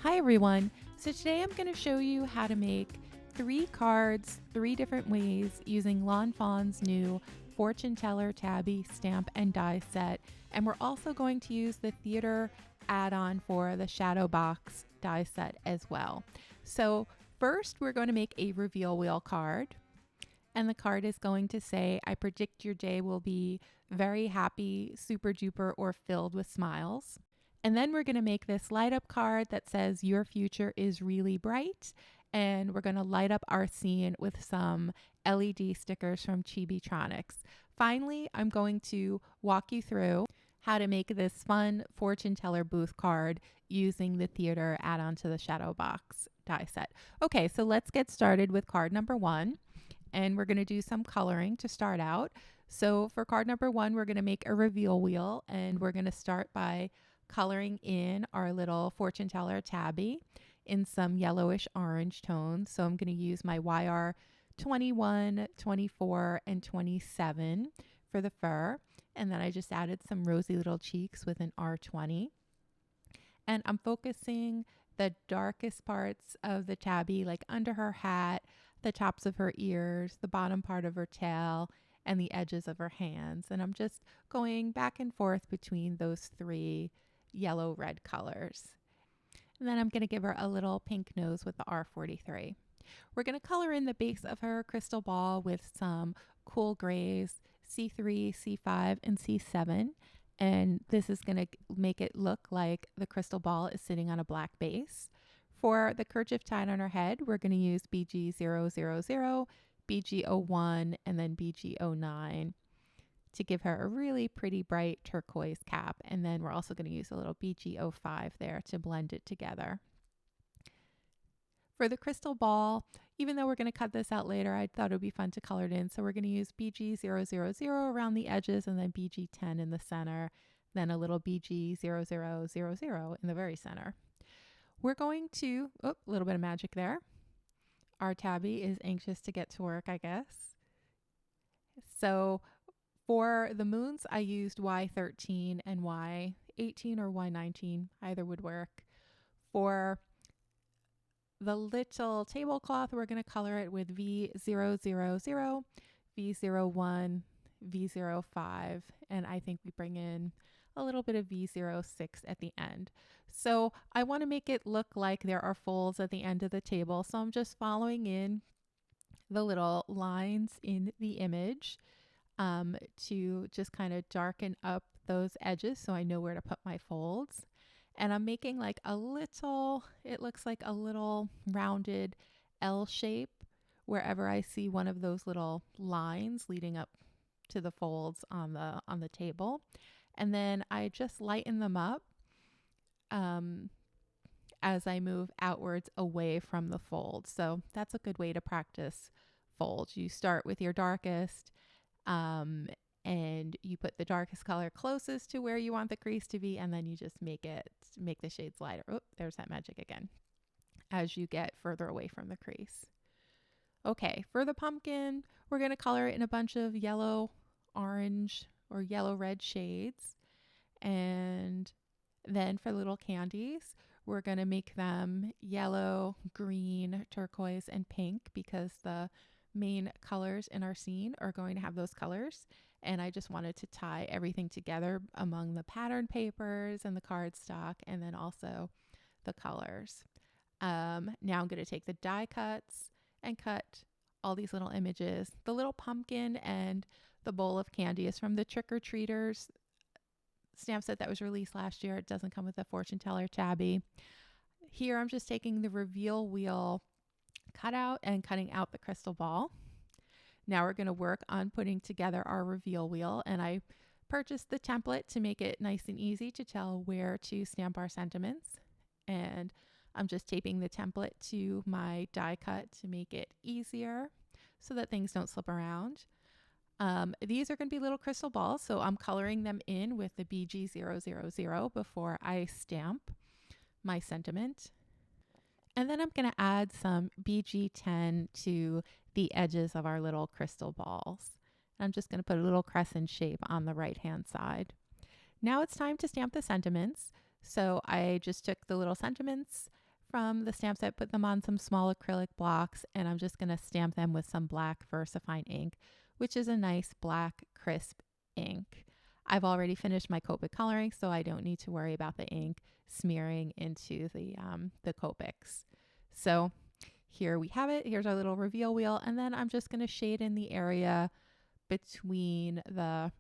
Hi everyone. So today I'm going to show you how to make 3 cards 3 different ways using Lawn Fawn's new Fortune Teller Tabby stamp and die set. And we're also going to use the theater add-on for the shadow box die set as well. So first we're going to make a reveal wheel card. And the card is going to say, I predict your day will be very happy, super duper, or filled with smiles. And then we're going to make this light up card that says your future is really bright. And we're going to light up our scene with some LED stickers from Chibitronics. Finally, I'm going to walk you through how to make this fun fortune teller booth card using the theater add-on to the shadow box die set. Okay, so let's get started with card number 1. And we're going to do some coloring to start out. So for card number 1, we're going to make a reveal wheel, and we're going to start by coloring in our little fortune teller tabby in some yellowish orange tones. So I'm going to use my YR 21, 24, and 27 for the fur. And then I just added some rosy little cheeks with an R20. And I'm focusing the darkest parts of the tabby, like under her hat, the tops of her ears, the bottom part of her tail, and the edges of her hands. And I'm just going back and forth between those 3 yellow-red colors. And then I'm going to give her a little pink nose with the R43. We're going to color in the base of her crystal ball with some cool grays, C3, C5, and C7. And this is going to make it look like the crystal ball is sitting on a black base. For the kerchief tied on her head, we're going to use BG000, BG01, and then BG09 to give her a really pretty bright turquoise cap. And then we're also going to use a little BG05 there to blend it together. For the crystal ball, even though we're going to cut this out later, I thought it would be fun to color it in. So we're going to use BG000 around the edges, and then BG10 in the center, then a little BG0000 in the very center. We're going to, a little bit of magic there. Our tabby is anxious to get to work, I guess. So for the moons, I used Y13 and Y18 or Y19, either would work. For the little tablecloth, we're going to color it with V000, V01, V05, and I think we bring in a little bit of V06 at the end. So I want to make it look like there are folds at the end of the table. So I'm just following in the little lines in the image to just kind of darken up those edges so I know where to put my folds. And I'm making like a little, it looks like a little rounded L shape wherever I see one of those little lines leading up to the folds on the table. And then I just lighten them up as I move outwards away from the fold. So that's a good way to practice folds. You start with your darkest and you put the darkest color closest to where you want the crease to be, and then you just make the shades lighter. Oh, there's that magic again as you get further away from the crease. Okay, for the pumpkin, we're going to color it in a bunch of yellow, orange, or yellow-red shades. And then for little candies, we're going to make them yellow, green, turquoise, and pink because the main colors in our scene are going to have those colors. And I just wanted to tie everything together among the pattern papers and the cardstock, and then also the colors. Now I'm going to take the die cuts and cut all these little images. The little pumpkin and the bowl of candy is from the Trick or Treaters stamp set that was released last year. It doesn't come with a Fortune Teller Tabby. Here I'm just taking the reveal wheel cutout and cutting out the crystal ball. Now we're going to work on putting together our reveal wheel, and I purchased the template to make it nice and easy to tell where to stamp our sentiments. And I'm just taping the template to my die cut to make it easier so that things don't slip around. These are going to be little crystal balls, so I'm coloring them in with the BG000 before I stamp my sentiment. And then I'm going to add some BG10 to the edges of our little crystal balls. I'm just going to put a little crescent shape on the right-hand side. Now it's time to stamp the sentiments. So I just took the little sentiments from the stamp set, put them on some small acrylic blocks, and I'm just going to stamp them with some black VersaFine ink, which is a nice black crisp ink. I've already finished my Copic coloring, so I don't need to worry about the ink smearing into the Copics. So here we have it. Here's our little reveal wheel, and then I'm just going to shade in the area between the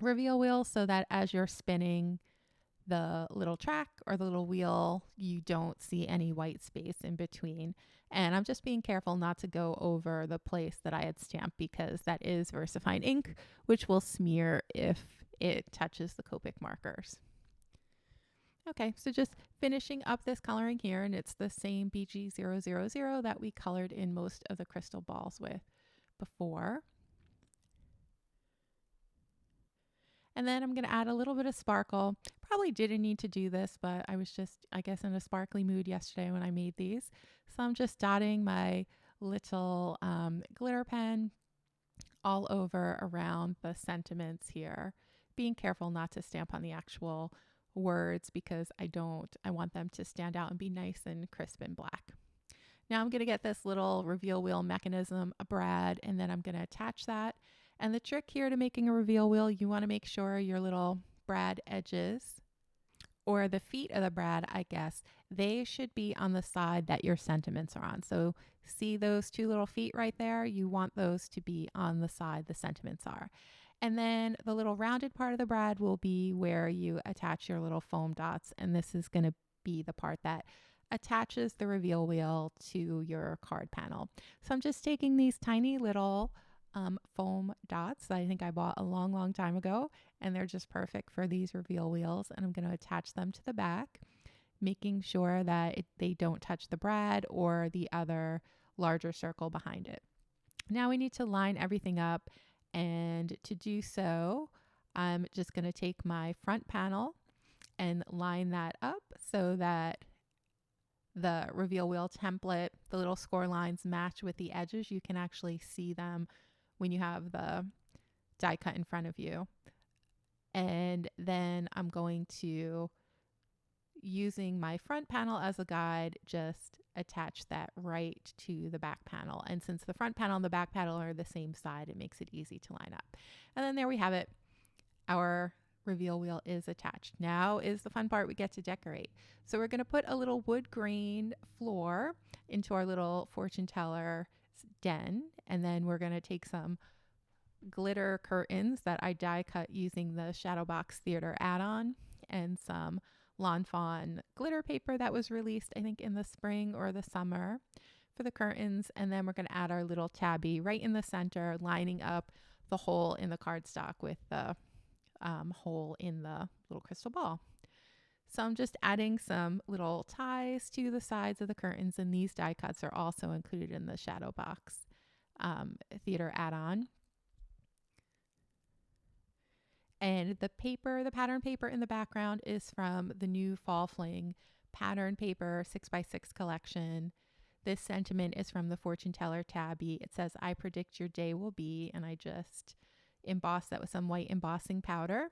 reveal wheel so that as you're spinning the little track or the little wheel, you don't see any white space in between. And I'm just being careful not to go over the place that I had stamped because that is VersaFine ink, which will smear if it touches the Copic markers. Okay, so just finishing up this coloring here, and it's the same BG000 that we colored in most of the crystal balls with before. And then I'm going to add a little bit of sparkle. Probably didn't need to do this, but I was just, I guess, in a sparkly mood yesterday when I made these. So I'm just dotting my little glitter pen all over around the sentiments here. Being careful not to stamp on the actual words because I want them to stand out and be nice and crisp and black. Now I'm going to get this little reveal wheel mechanism, a brad, and then I'm going to attach that. And the trick here to making a reveal wheel, you want to make sure your little brad edges, or the feet of the brad, I guess, they should be on the side that your sentiments are on. So see those two little feet right there? You want those to be on the side the sentiments are. And then the little rounded part of the brad will be where you attach your little foam dots. And this is going to be the part that attaches the reveal wheel to your card panel. So I'm just taking these tiny little foam dots that I think I bought a long time ago, and they're just perfect for these reveal wheels. And I'm going to attach them to the back, making sure that they don't touch the brad or the other larger circle behind it. Now we need to line everything up, and to do so, I'm just going to take my front panel and line that up so that the reveal wheel template, the little score lines match with the edges. You can actually see them when you have the die cut in front of you. And then I'm going to, using my front panel as a guide, just attach that right to the back panel. And since the front panel and the back panel are the same side, it makes it easy to line up. And then there we have it. Our reveal wheel is attached. Now is the fun part. We get to decorate. So we're going to put a little wood grain floor into our little fortune teller den, and then we're going to take some glitter curtains that I die cut using the Shadowbox Theater add-on and some Lawn Fawn glitter paper that was released, I think, in the spring or the summer for the curtains. And then we're going to add our little tabby right in the center, lining up the hole in the cardstock with the hole in the little crystal ball. So I'm just adding some little ties to the sides of the curtains, and these die cuts are also included in the Shadowbox Theater add-on. And the paper, the pattern paper in the background is from the new Fall Fling pattern paper 6x6 collection. This sentiment is from the Fortune Teller Tabby. It says, "I predict your day will be," and I just embossed that with some white embossing powder.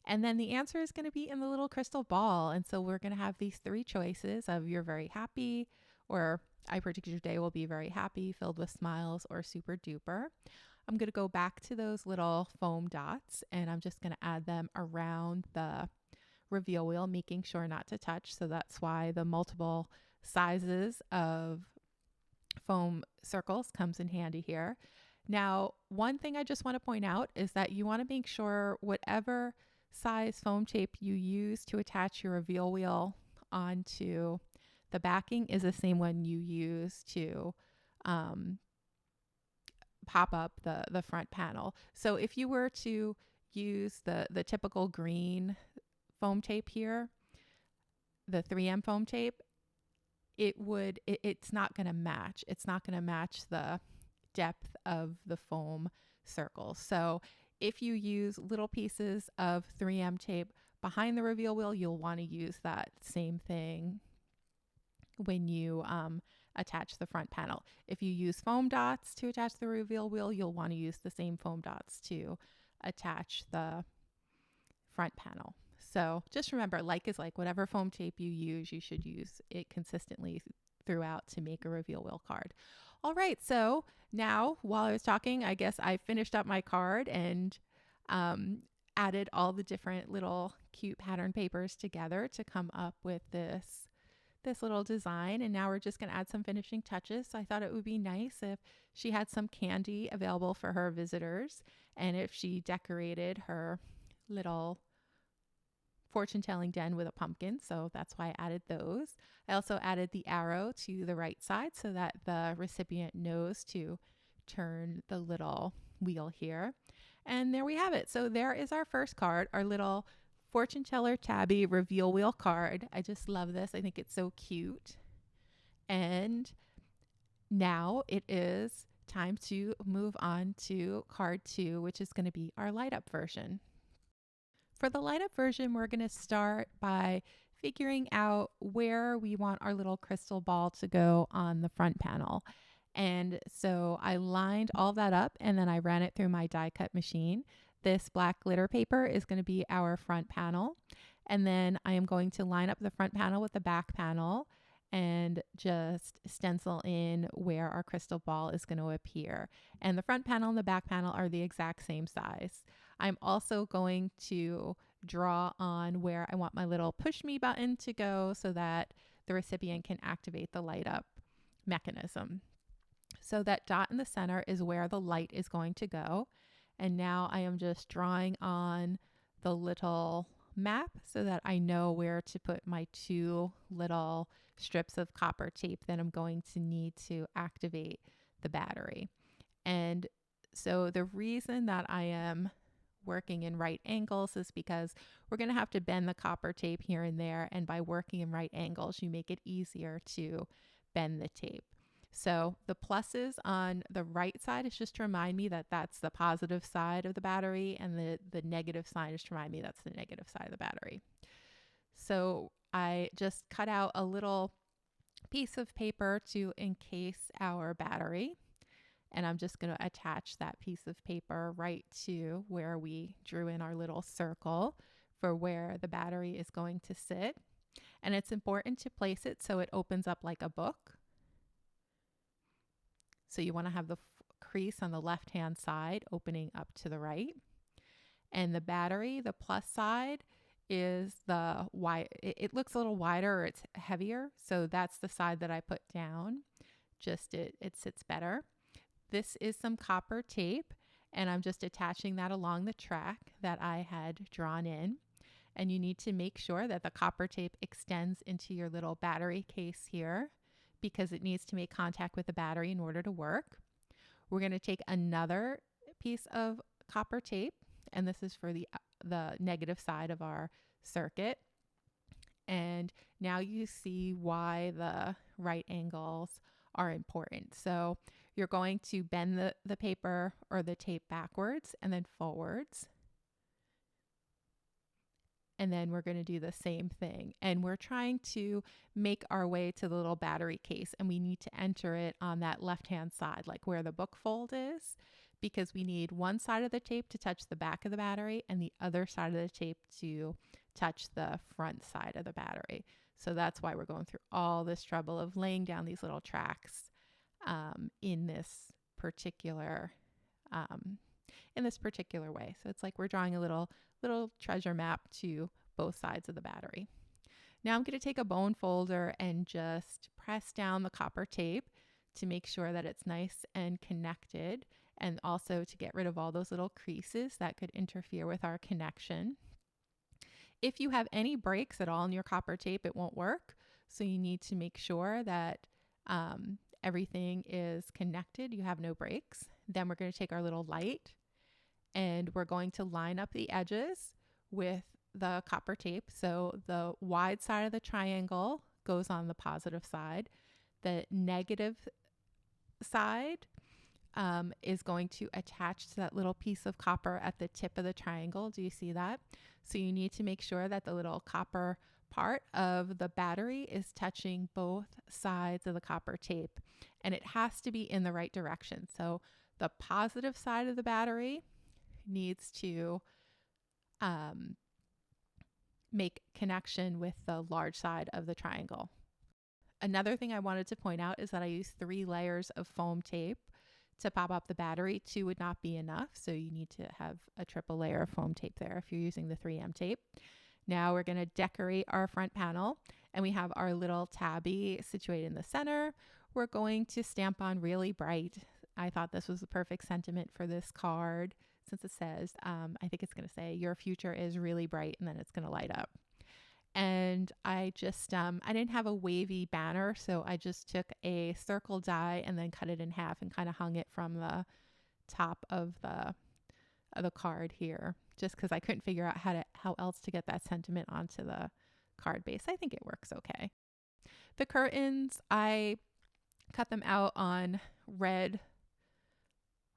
And then the answer is going to be in the little crystal ball. And so we're going to have these three choices of "you're very happy," or "I predict your day will be very happy, filled with smiles," or "super duper." I'm going to go back to those little foam dots, and I'm just going to add them around the reveal wheel, making sure not to touch. So that's why the multiple sizes of foam circles comes in handy here. Now, one thing I just want to point out is that you want to make sure whatever size foam tape you use to attach your reveal wheel onto the backing is the same one you use to pop up the front panel. So if you were to use the typical green foam tape here, the 3M foam tape, it's not going to match. It's not going to match the depth of the foam circles. So if you use little pieces of 3M tape behind the reveal wheel, you'll want to use that same thing when you attach the front panel. If you use foam dots to attach the reveal wheel, you'll want to use the same foam dots to attach the front panel. So just remember, like is like, whatever foam tape you use, you should use it consistently throughout to make a reveal wheel card. All right, so now while I was talking, I guess I finished up my card and added all the different little cute pattern papers together to come up with this little design. And now we're just going to add some finishing touches. So I thought it would be nice if she had some candy available for her visitors, and if she decorated her little fortune telling den with a pumpkin. So that's why I added those. I also added the arrow to the right side so that the recipient knows to turn the little wheel here. And there we have it. So there is our first card, our little Fortune Teller Tabby reveal wheel card. I just love this. I think it's so cute. And now it is time to move on to card 2, which is going to be our light up version. For the light up version, we're going to start by figuring out where we want our little crystal ball to go on the front panel. And so I lined all that up and then I ran it through my die cut machine. This black glitter paper is going to be our front panel. And then I am going to line up the front panel with the back panel and just stencil in where our crystal ball is going to appear. And the front panel and the back panel are the exact same size. I'm also going to draw on where I want my little push me button to go so that the recipient can activate the light up mechanism. So that dot in the center is where the light is going to go. And now I am just drawing on the little map so that I know where to put my 2 little strips of copper tape that I'm going to need to activate the battery. And so the reason that I am working in right angles is because we're going to have to bend the copper tape here and there. And by working in right angles, you make it easier to bend the tape. So the pluses on the right side is just to remind me that that's the positive side of the battery, and the negative sign is to remind me that's the negative side of the battery. So I just cut out a little piece of paper to encase our battery, and I'm just going to attach that piece of paper right to where we drew in our little circle for where the battery is going to sit. And it's important to place it so it opens up like a book. So you want to have the crease on the left-hand side opening up to the right. And the battery, the plus side, is the wide. It looks a little wider, or it's heavier. So that's the side that I put down. Just it sits better. This is some copper tape, and I'm just attaching that along the track that I had drawn in. And you need to make sure that the copper tape extends into your little battery case here, because it needs to make contact with the battery in order to work. We're going to take another piece of copper tape, and this is for the negative side of our circuit. And now you see why the right angles are important. So you're going to bend the paper or the tape backwards and then forwards. And then we're going to do the same thing. And we're trying to make our way to the little battery case, and we need to enter it on that left-hand side, like where the book fold is, because we need one side of the tape to touch the back of the battery and the other side of the tape to touch the front side of the battery. So that's why we're going through all this trouble of laying down these little tracks in this particular way. So it's like we're drawing a little treasure map to both sides of the battery. Now I'm going to take a bone folder and just press down the copper tape to make sure that it's nice and connected, and also to get rid of all those little creases that could interfere with our connection. If you have any breaks at all in your copper tape, it won't work. So you need to make sure that everything is connected. You have no breaks. Then we're going to take our little light, and we're going to line up the edges with the copper tape. So the wide side of the triangle goes on the positive side. The negative side is going to attach to that little piece of copper at the tip of the triangle. Do you see that? So you need to make sure that the little copper part of the battery is touching both sides of the copper tape, and it has to be in the right direction. So the positive side of the battery needs to make connection with the large side of the triangle. Another thing I wanted to point out is that I used 3 layers of foam tape to pop up the battery. 2 would not be enough, so you need to have a triple layer of foam tape there if you're using the 3M tape. Now we're going to decorate our front panel, and we have our little tabby situated in the center. We're going to stamp on really bright. I thought this was the perfect sentiment for this card, since it says, I think it's going to say, your future is really bright, and then it's going to light up. And I just, I didn't have a wavy banner, so I just took a circle die and then cut it in half and kind of hung it from the top of the card here, just because I couldn't figure out how else to get that sentiment onto the card base. I think it works okay. The curtains, I cut them out on red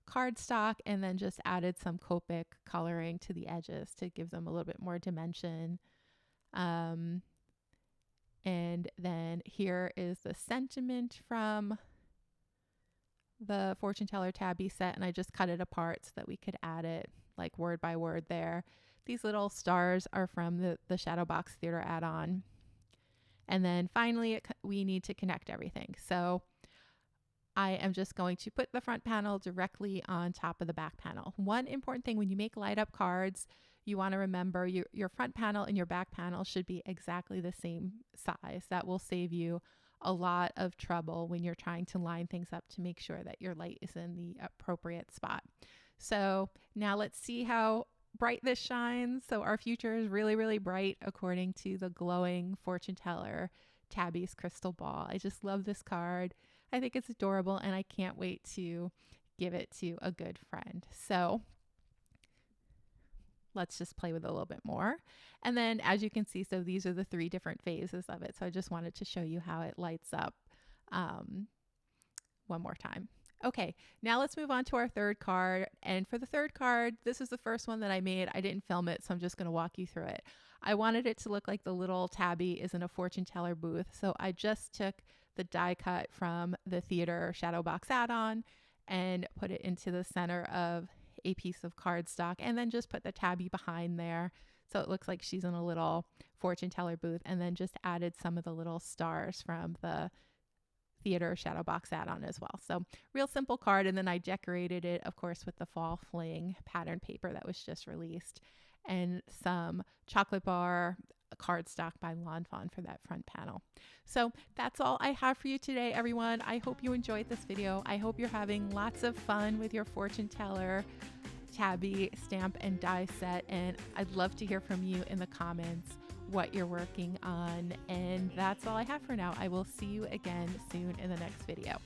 cardstock and then just added some Copic coloring to the edges to give them a little bit more dimension. And then here is the sentiment from the Fortune Teller Tabby set, and I just cut it apart so that we could add it like word by word there. These little stars are from the Shadow Box Theater add-on. And then finally, we need to connect everything. So I am just going to put the front panel directly on top of the back panel. One important thing when you make light up cards, you want to remember your front panel and your back panel should be exactly the same size. That will save you a lot of trouble when you're trying to line things up to make sure that your light is in the appropriate spot. So now let's see how bright this shines. So our future is really, really bright according to the glowing Fortune Teller Tabby's crystal ball. I just love this card. I think it's adorable, and I can't wait to give it to a good friend. So let's just play with it a little bit more. And then as you can see, so these are the 3 different phases of it. So I just wanted to show you how it lights up one more time. Okay, now let's move on to our third card. And for the third card, this is the first one that I made. I didn't film it, so I'm just going to walk you through it. I wanted it to look like the little tabby is in a fortune teller booth. So I just took the die cut from the theater shadow box add-on and put it into the center of a piece of cardstock, and then just put the tabby behind there so it looks like she's in a little fortune teller booth, and then just added some of the little stars from the theater shadow box add-on as well. So real simple card. And then I decorated it, of course, with the Fall Fling pattern paper that was just released, and some chocolate bar cardstock by Lawn Fawn for that front panel. So that's all I have for you today, everyone. I hope you enjoyed this video. I hope you're having lots of fun with your Fortune Teller Tabby stamp and die set, and I'd love to hear from you in the comments what you're working on. And that's all I have for now. I will see you again soon in the next video.